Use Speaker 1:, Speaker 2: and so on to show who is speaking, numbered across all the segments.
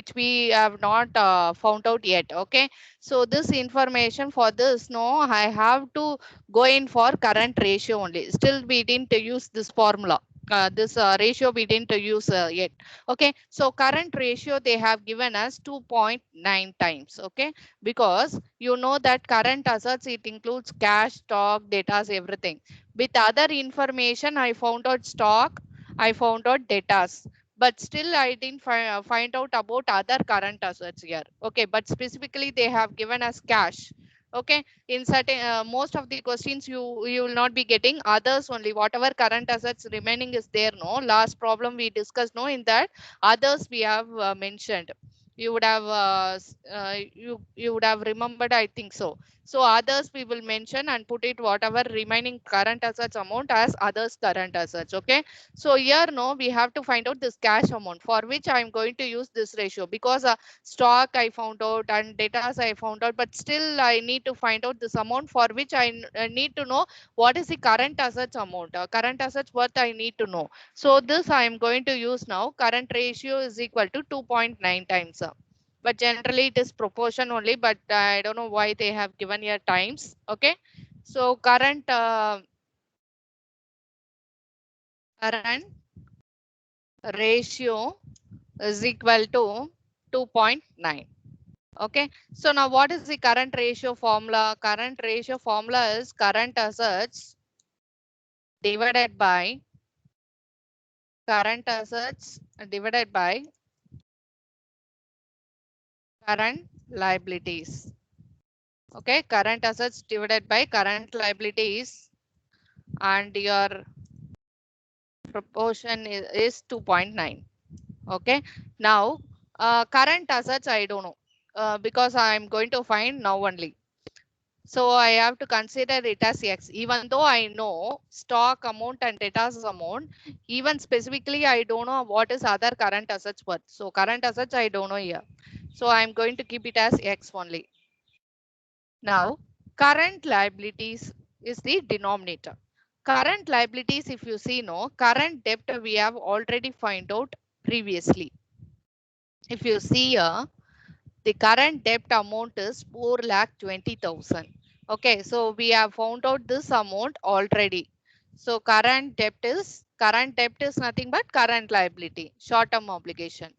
Speaker 1: which we have not found out yet. Okay, so this information for this, no, I have to go in for current ratio only. Still we didn't use this formula. This ratio we didn't use yet. Okay, so current ratio they have given us 2.9 times. Okay, because you know that current assets, it includes cash, stock, data, everything. With other information, I found out stock, I found out data, but still I didn't find out about other current assets here. Okay, but specifically they have given us cash. Okay, in certain most of the questions you will not be getting others only. Whatever current assets remaining is there, no, last problem we discussed, no, in that others we have mentioned. You would have you would have remembered, I think so. So others we will mention and put it whatever remaining current assets amount as others current assets. Okay, so here, no, we have to find out this cash amount, for which I am going to use this ratio, because stock I found out and data I found out, but still I need to find out this amount, for which I need to know what is the current assets amount, current assets worth I need to know. So this I am going to use now. Current ratio is equal to 2.9 times. But generally it is proportion only, but I don't know why they have given here times. Okay, so current ratio is equal to 2.9. Okay, so now what is the current ratio formula? Current ratio formula is current assets divided by current assets divided by current liabilities. Okay, current assets divided by current liabilities, and your proportion is 2.9. Okay, now current assets I don't know, because I'm going to find now only. So I have to consider it as X, even though I know stock amount and debtors amount, even specifically I don't know what is other current assets worth. So current assets I don't know here. So I'm going to keep it as X only. Now current liabilities is the denominator. Current liabilities, if you see, no, current debt we have already find out previously. If you see here, the current debt amount is 4,20,000. Okay, so we have found out this amount already. So current debt is nothing but current liability, short-term obligation.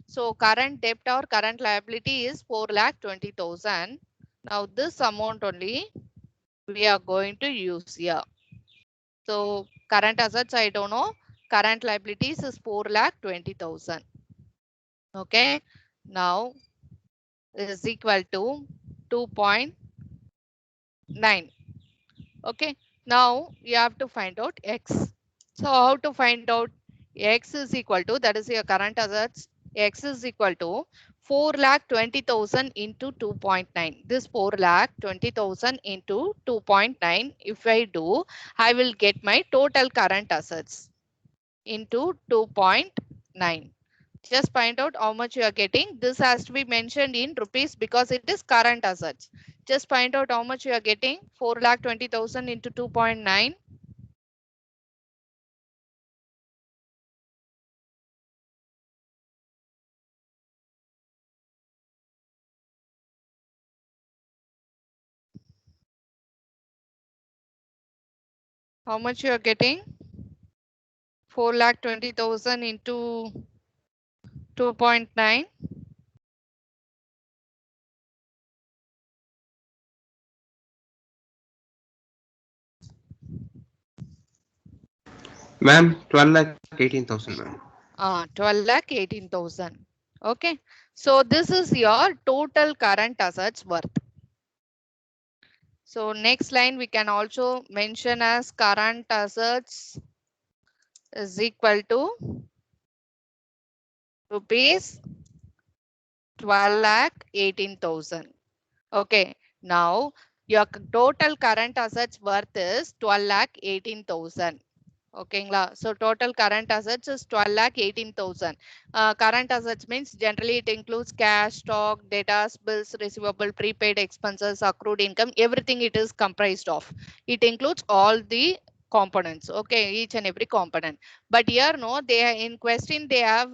Speaker 1: So current debt or current liability is 4,20,000. Now this amount only we are going to use here. So current assets I don't know. Current liabilities is 4,20,000. Okay, now is equal to 2.9. Okay, now you have to find out X. So how to find out? X is equal to, that is your current assets. X is equal to 4,20,000 into 2.9. This 4,20,000 into 2.9. If I do, I will get my total current assets into 2.9. Just find out how much you are getting. This has to be mentioned in rupees because it is current assets. Just find out how much you are getting. 4,20,000 into 2.9. How much you are getting? 4,20,000 into 2.9.
Speaker 2: Ma'am, 12,18,000, ma'am.
Speaker 1: 12,18,000. Okay. So this is your total current assets worth. So next line we can also mention as current assets is equal to rupees 12,18,000. Okay. Now your total current assets worth is 12,18,000. Okay, so total current assets is 12,18,000. Current assets means generally it includes cash, stock, data, bills, receivable, prepaid expenses, accrued income, everything it is comprised of. It includes all the components. Okay, each and every component. But here no, they are in question. They have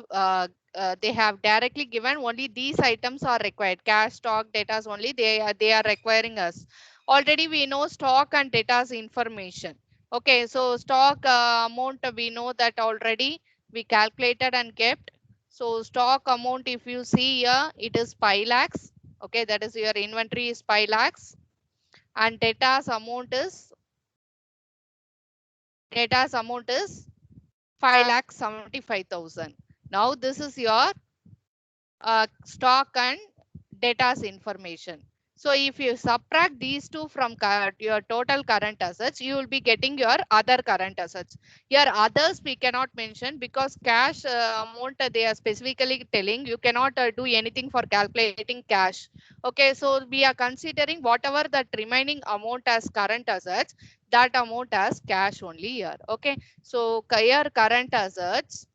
Speaker 1: directly given only these items are required. Cash, stock, data only they are requiring us. Already we know stock and data's information. Okay, so stock amount we know that already we calculated and kept. So stock amount, if you see here, it is 5 lakhs. Okay, that is your inventory is 5 lakhs, and data's amount is 5,75,000. Now this is your stock and data's information. So if you subtract these two from your total current assets, you will be getting your other current assets. Here others we cannot mention because cash amount they are specifically telling you cannot do anything for calculating cash. Okay, so we are considering whatever that remaining amount as current assets, that amount as cash only here. Okay, so here current assets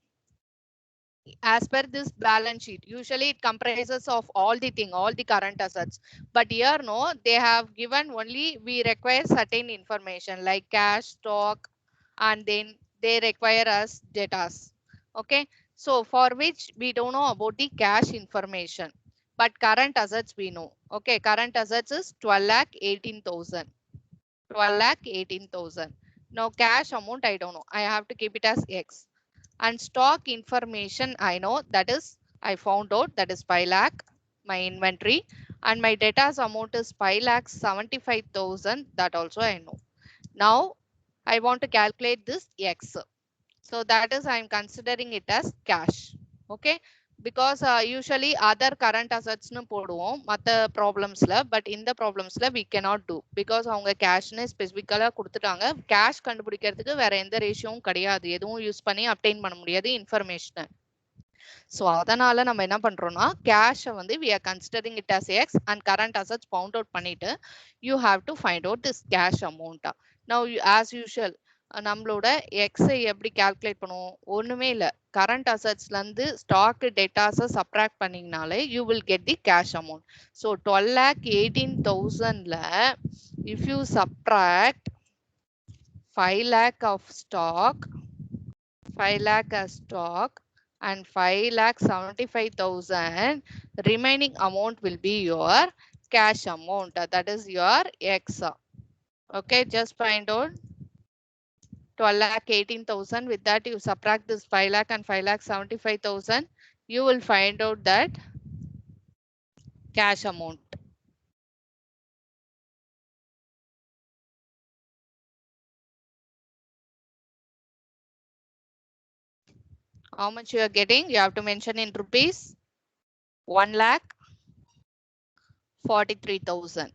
Speaker 1: as per this balance sheet, usually it comprises of all the current assets. But here no, they have given only we require certain information like cash, stock, and then they require us datas. Okay, so for which we don't know about the cash information, but current assets we know. Okay, current assets is 12 lakh 18,000. 12 lakh 18,000. Now cash amount I don't know, I have to keep it as X. And stock information I know, that is I found out that is 5 lakh my inventory, and my data's amount is 5 lakh 75,000, that also I know. Now I want to calculate this X. So that is I'm considering it as cash. Okay, because usually other current assets nu போடுவோம் மத்த ப்ராப்ளம்ஸ்ல, but இந்த ப்ராப்ளம்ஸ்ல we cannot do because அவங்க கேஷ்னு ஸ்பெசிபிக்கலா கொடுத்துட்டாங்க. Cash கண்டுபிடிக்கிறதுக்கு வேற எந்த ரேஷியோவும் கிடையாது, எதுவும் யூஸ் பண்ணி அப்டெயின் பண்ண முடியாது இன்ஃபர்மேஷனை. So அதனால நம்ம என்ன பண்றோம்னா cash வந்து we are considering it as X and current assets found out பண்ணிட்டு you have to find out this cash amount. Now as usual நம்மளோட X எப்படி calculate பண்ணுவோம், ஒண்ணுமே இல்ல, current assetsல இருந்து stock data's subtract பண்ணீங்கனாலே you will get the cash amount. So 12 lakh 18,000ல if you subtract 5 lakh of stock, 5 lakh as stock and 5,75,000, remaining amount will be your cash amount, that is your X. Okay, just find out 12 lakh 18,000. With that you subtract this 5 lakh and 5,75,000, you will find out that cash amount. How much you are getting, you have to mention in rupees. 1 lakh 43,000.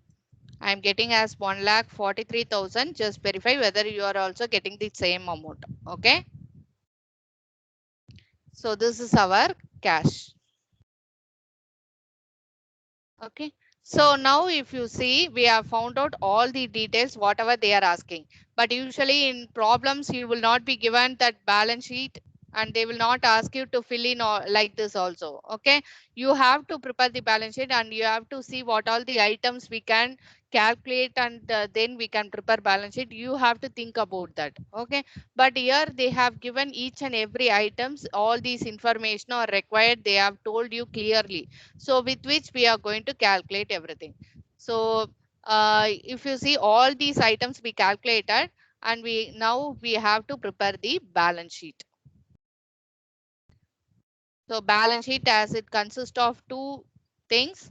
Speaker 1: I am getting as 1 lakh 43,000. Just verify whether you are also getting the same amount. Okay. So this is our cash. Okay. So now if you see, we have found out all the details, whatever they are asking. But usually in problems, you will not be given that balance sheet and they will not ask you to fill in all like this also. Okay. You have to prepare the balance sheet and you have to see what all the items we can calculate, and then we can prepare balance sheet. You have to think about that. Okay. But here they have given each and every items, all these information are required. They have told you clearly. So with which we are going to calculate everything. So if you see all these items we calculated, and we have to prepare the balance sheet. So balance sheet as it consists of two things.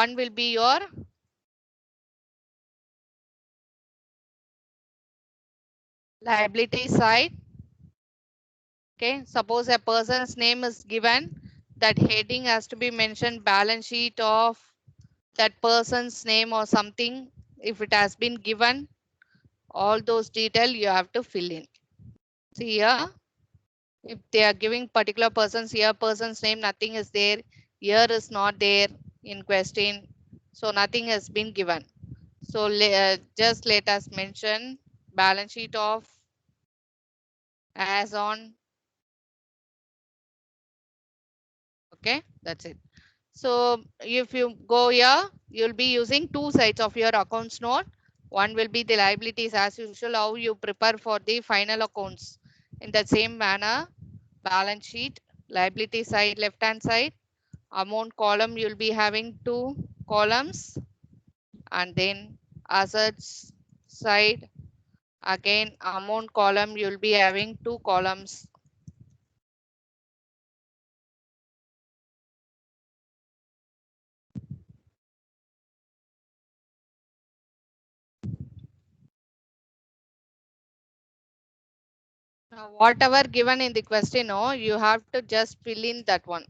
Speaker 1: One will be your liability side. Okay, suppose a person's name is given, that heading has to be mentioned balance sheet of that person's name or something. If it has been given, all those details you have to fill in. See here, if they are giving particular persons, here person's name, nothing is there. Here is not there in question. So nothing has been given. So just let us mention balance sheet of as on. Okay, that's it. So if you go here, you'll be using two sides of your accounts note. One will be the liabilities as usual, how you prepare for the final accounts. In the same manner, balance sheet, liability side, left hand side, amount column, you'll be having two columns, and then assets side, again amount column, you'll be having two columns. Now, whatever given in the question, no, you have to just fill in that one.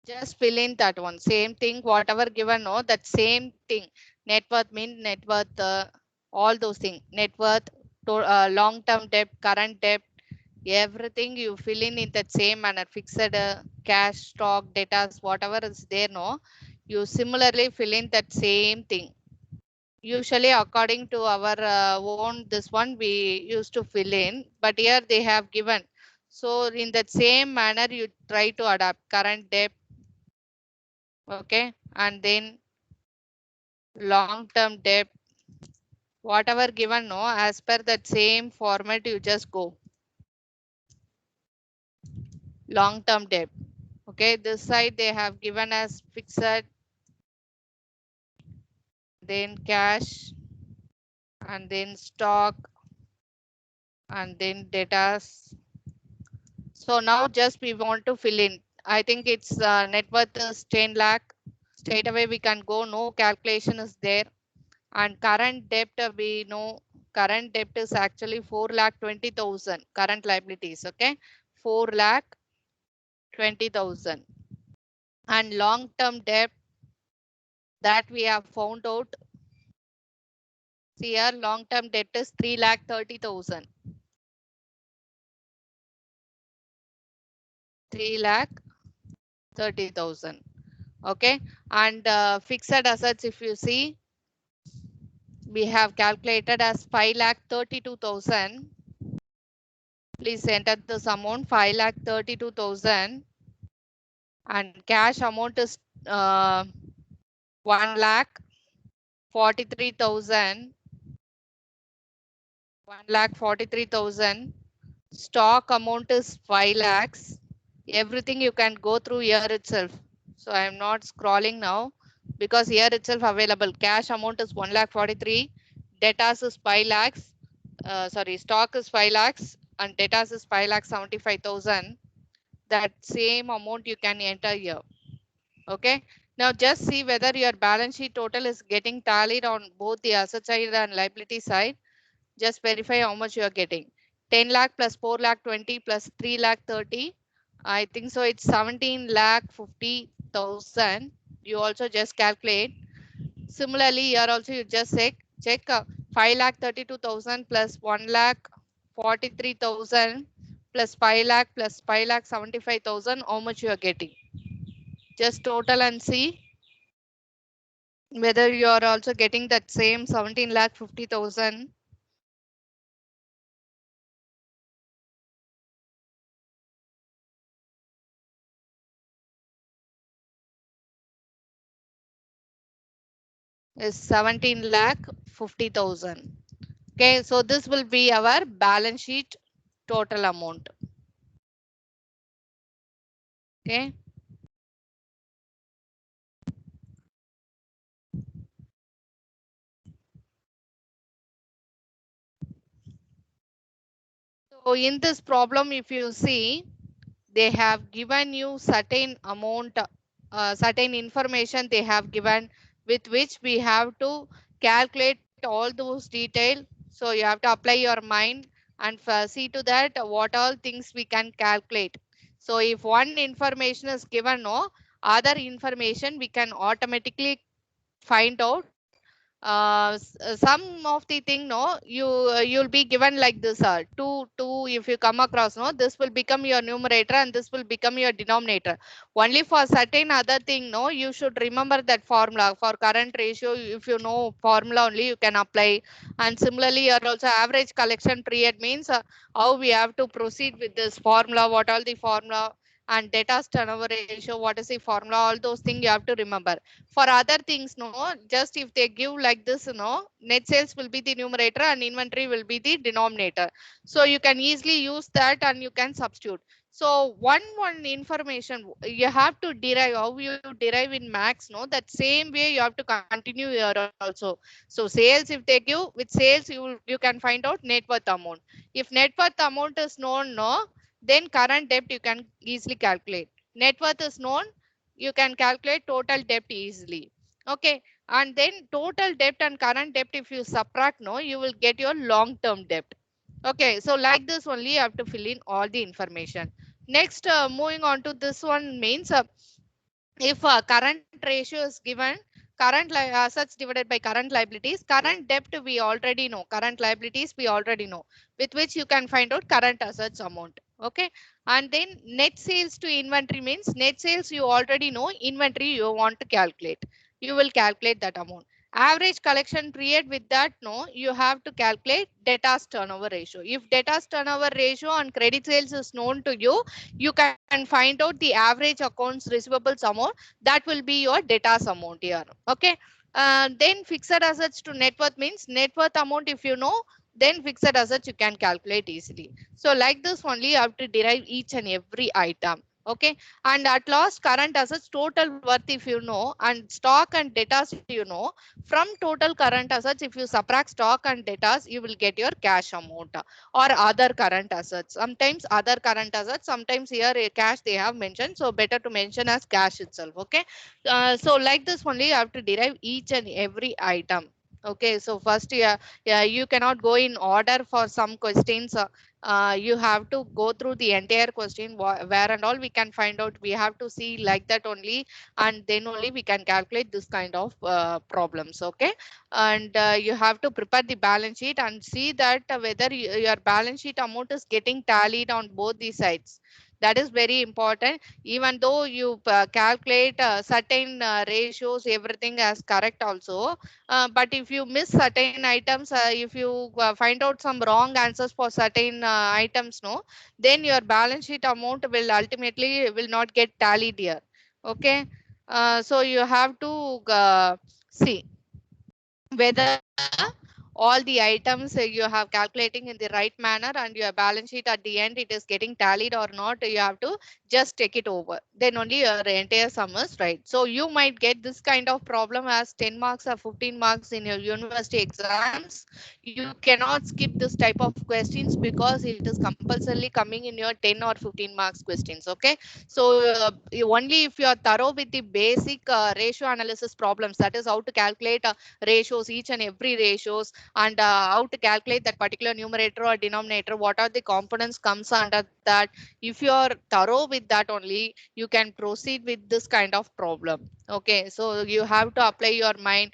Speaker 1: Just fill in that one. Same thing, whatever given, no, that same thing. Net worth mean net worth, all those things. Net worth, long-term debt, current debt, everything you fill in that same manner. Fixed cash, stock, data, whatever is there, no, you similarly fill in that same thing. Usually according to our own this one we used to fill in, but here they have given. So in that same manner you try to adapt current debt, okay, and then long term debt, whatever given, no, as per that same format you just go. Long term debt, okay, this side they have given as fixed, then cash, and then stock, and then debtors. So now just we want to fill in. I think it's net worth is 10 lakh. Straight away we can go, no calculation is there. And current debt, we know current debt is actually 4 lakh 20,000 current liabilities. Okay, 4 lakh 20,000. And long term debt that we have found out. See here, long term debt is 3 lakh 30,000. 3 lakh 30,000. Okay, and fixed assets, if you see, we have calculated as 5 lakh 32,000. Please enter this amount 5 lakh 32,000, and cash amount is 1 lakh 43,000. 1 lakh 43,000. Stock amount is 5 lakhs. Everything you can go through here itself. So I am not scrolling now because here itself available. Cash amount is 1 lakh 43. Debtors is 5 lakhs. Sorry, stock is 5 lakhs and debtors is 5 lakh 75,000. That same amount you can enter here. Okay. Now just see whether your balance sheet total is getting tallied on both the asset side and liability side. Just verify how much you are getting. 10 lakh plus 4 lakh 20 plus 3 lakh 30. I think so it's 17 lakh 50,000. You also just calculate. Similarly, here also you just check 5 lakh 32,000 plus 1 lakh 43,000 plus 5 lakh 75,000. How much you are getting? Just total and see whether you are also getting that same 17 lakh 50,000. Is 17 lakh 50,000. Okay, so this will be our balance sheet total amount. Okay. So in this problem, if you see, they have given you certain amount, certain information they have given with which we have to calculate all those detail. So you have to apply your mind and see to that what all things we can calculate. So if one information is given, no other information we can automatically find out. Some of the thing, no, you'll be given like this, 2 if you come across, no, this will become your numerator and this will become your denominator. Only for certain other thing, no, you should remember that formula. For current ratio, if you know formula only you can apply. And similarly here also average collection period means how we have to proceed with this formula, what all the formula, and debtors turnover ratio, what is the formula, all those things you have to remember. For other things, no, just if they give like this, net sales will be the numerator and inventory will be the denominator. So you can easily use that and you can substitute. So one information you have to derive, how you derive in max, no, that same way you have to continue here also. So sales, if they give with sales, you can find out net worth amount. If net worth amount is known, no, then current debt you can easily calculate. Net worth is known, you can calculate total debt easily. Okay, and then total debt and current debt, if you subtract, no, you will get your long term debt. Okay, so like this only you have to fill in all the information. Next, moving on to this one means, if current ratio is given, assets divided by current liabilities, current debt we already know, current liabilities we already know, with which you can find out current assets amount. Okay, and then net sales to inventory means, net sales you already know, inventory you want to calculate, you will calculate that amount. Average collection period, with that, no, you have to calculate debtors turnover ratio. If debtors turnover ratio and credit sales is known to you, you can find out the average accounts receivables amount, that will be your debtors amount here. Okay, then fixed assets to net worth means, net worth amount if you know, then fixed assets you can calculate easily. So like this only you have to derive each and every item. Okay, and at last current assets total worth if you know, and stock and debtors you know. From total current assets, if you subtract stock and debtors, you will get your cash amount or other current assets. Sometimes other current assets, sometimes here cash they have mentioned, so better to mention as cash itself. Okay, so like this only you have to derive each and every item. Okay, so first, yeah, you cannot go in order for some questions. You have to go through the entire question, where and all we can find out, we have to see like that only, and then only we can calculate this kind of problems. Okay, and you have to prepare the balance sheet and see that whether your balance sheet amount is getting tallied on both the sides. That is very important. Even though you calculate certain ratios, everything as correct also, but if you miss certain items, if you find out some wrong answers for certain items, no, then your balance sheet amount will ultimately will not get tallied here. Okay, so you have to see whether all the items you have calculating in the right manner, and your balance sheet at the end it is getting tallied or not, you have to just take it over, then only your entire sum is right. So you might get this kind of problem as 10 marks or 15 marks in your university exams. You cannot skip this type of questions because it is compulsorily coming in your 10 or 15 marks questions. Okay, so only if you are thorough with the basic ratio analysis problems, that is how to calculate ratios, each and every ratios, and how to calculate that particular numerator or denominator, what are the components comes under that. If you are thorough with that only, you can proceed with this kind of problem. Okay, so you have to apply your mind,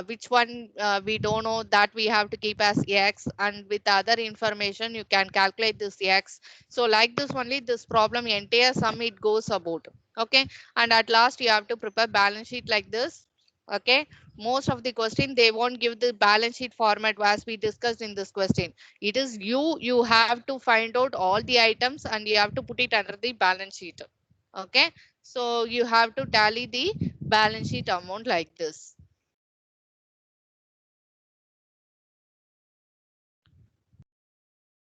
Speaker 1: which one we don't know, that we have to keep as x, and with other information you can calculate this x. So like this only, this problem entire sum it goes about. Okay, and at last you have to prepare balance sheet like this. Okay, most of the question they won't give the balance sheet format as we discussed in this question. It is you have to find out all the items and you have to put it under the balance sheet. Okay, so you have to tally the balance sheet amount like this.